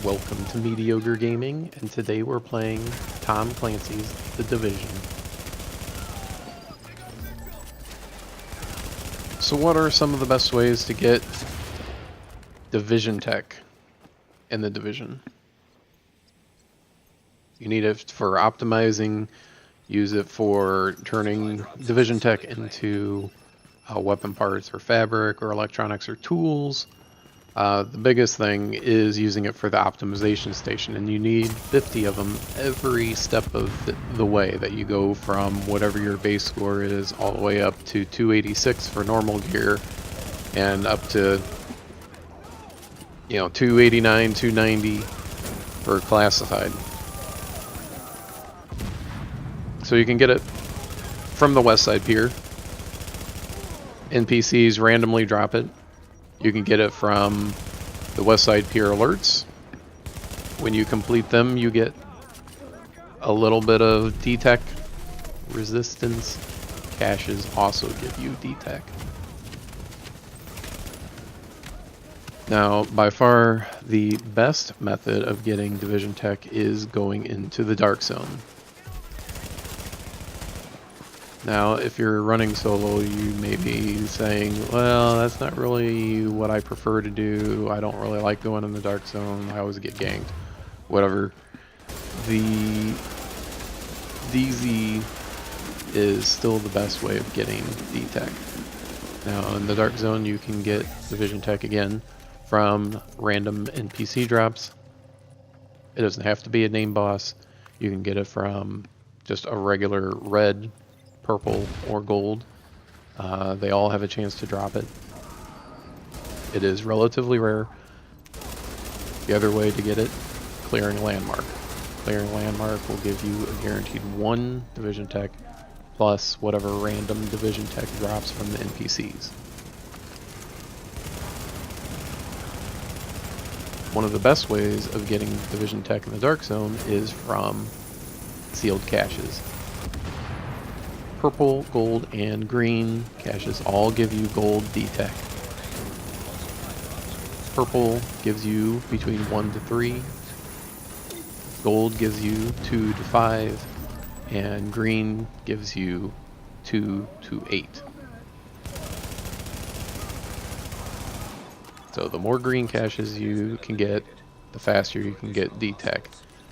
Welcome to Mediocre Gaming, and today we're playing Tom Clancy's The Division. So what are some of the best ways to get Division Tech in The Division? You need it for optimizing, use it for turning Division Tech into weapon parts or fabric or electronics or tools. The biggest thing is using it for the optimization station, and you need 50 of them every step of the way that you go from whatever your base score is all the way up to 286 for normal gear and up to 289, 290 for classified. So you can get it from the West Side Pier. NPCs randomly drop it. You can get it from the West Side Pier alerts. When you complete them, you get a little bit of D-Tech resistance. Caches also give you D-Tech. Now, by far, the best method of getting Division Tech is going into the Dark Zone. Now, if you're running solo, you may be saying, well, that's not really what I prefer to do. I don't really like going in the Dark Zone. I always get ganked. Whatever. The DZ is still the best way of getting D-Tech. Now, in the Dark Zone, you can get Division Tech again from random NPC drops. It doesn't have to be a name boss. You can get it from just a regular red, purple, or gold. They all have a chance to drop it. It is relatively rare. The other way to get it, clearing landmark. Clearing landmark will give you a guaranteed 1 Division Tech plus whatever random Division Tech drops from the NPCs. One of the best ways of getting Division Tech in the Dark Zone is from sealed caches. Purple, gold, and green caches all give you gold D-Tech. Purple gives you between 1 to 3. Gold gives you 2 to 5. And green gives you 2 to 8. So the more green caches you can get, the faster you can get D-Tech.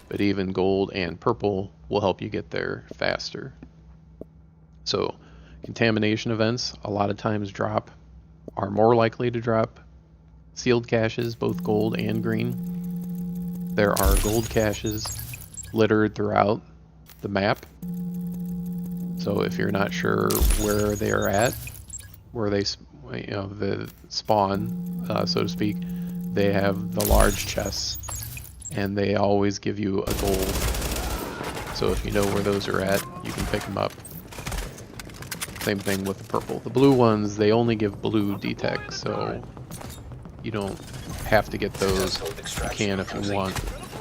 But even gold and purple will help you get there faster. So contamination events a lot of times are more likely to drop sealed caches, both gold and green. There are gold caches littered throughout the map. So if you're not sure where they are at, where they, the spawn, so to speak, they have the large chests, and they always give you a gold. So if you know where those are at, you can pick them up. Same thing with the purple. The blue ones, they only give blue D-Tech, so you don't have to get those. You can if you want,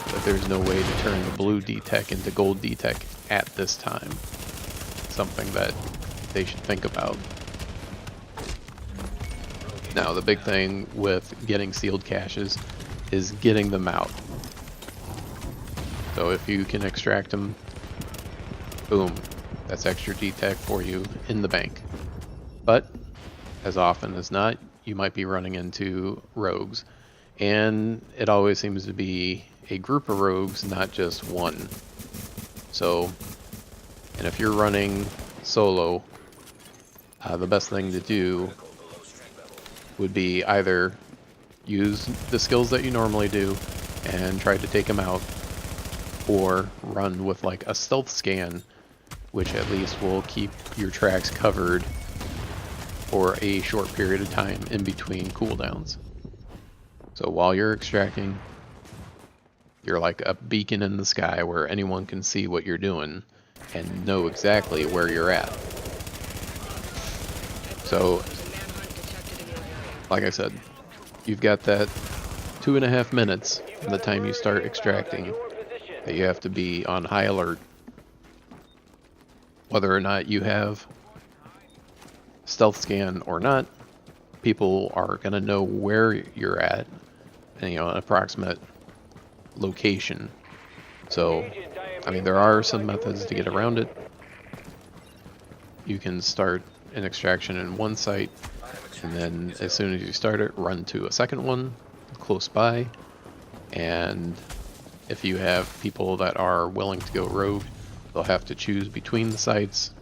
but there's no way to turn the blue D-Tech into gold D-Tech at this time. Something that they should think about. Now, the big thing with getting sealed caches is getting them out. So if you can extract them, boom. That's extra D-Tech for you in the bank. But, as often as not, you might be running into rogues. And it always seems to be a group of rogues, not just one. So, and if you're running solo, the best thing to do would be either use the skills that you normally do and try to take them out, or run with like a stealth scan, which at least will keep your tracks covered for a short period of time in between cooldowns. So while you're extracting, you're like a beacon in the sky where anyone can see what you're doing and know exactly where you're at. So, like I said, you've got that 2.5 minutes from the time you start extracting that you have to be on high alert. Whether or not you have stealth scan or not, people are going to know where you're at, and an approximate location. So, I mean, there are some methods to get around it. You can start an extraction in one site, and then as soon as you start it, run to a second one close by. And if you have people that are willing to go rogue, they'll have to choose between the sites.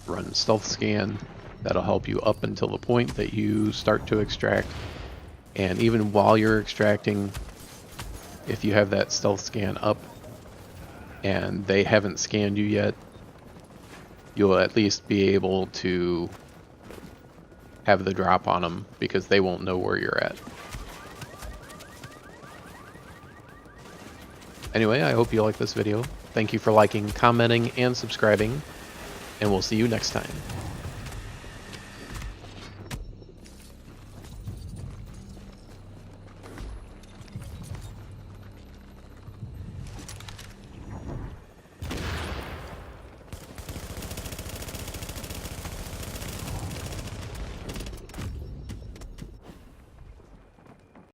Run stealth scan. That'll help you up until the point that you start to extract. And even while you're extracting, if you have that stealth scan up and they haven't scanned you yet, you'll at least be able to have the drop on them because they won't know where you're at. Anyway, I hope you like this video. Thank you for liking, commenting, and subscribing, and we'll see you next time.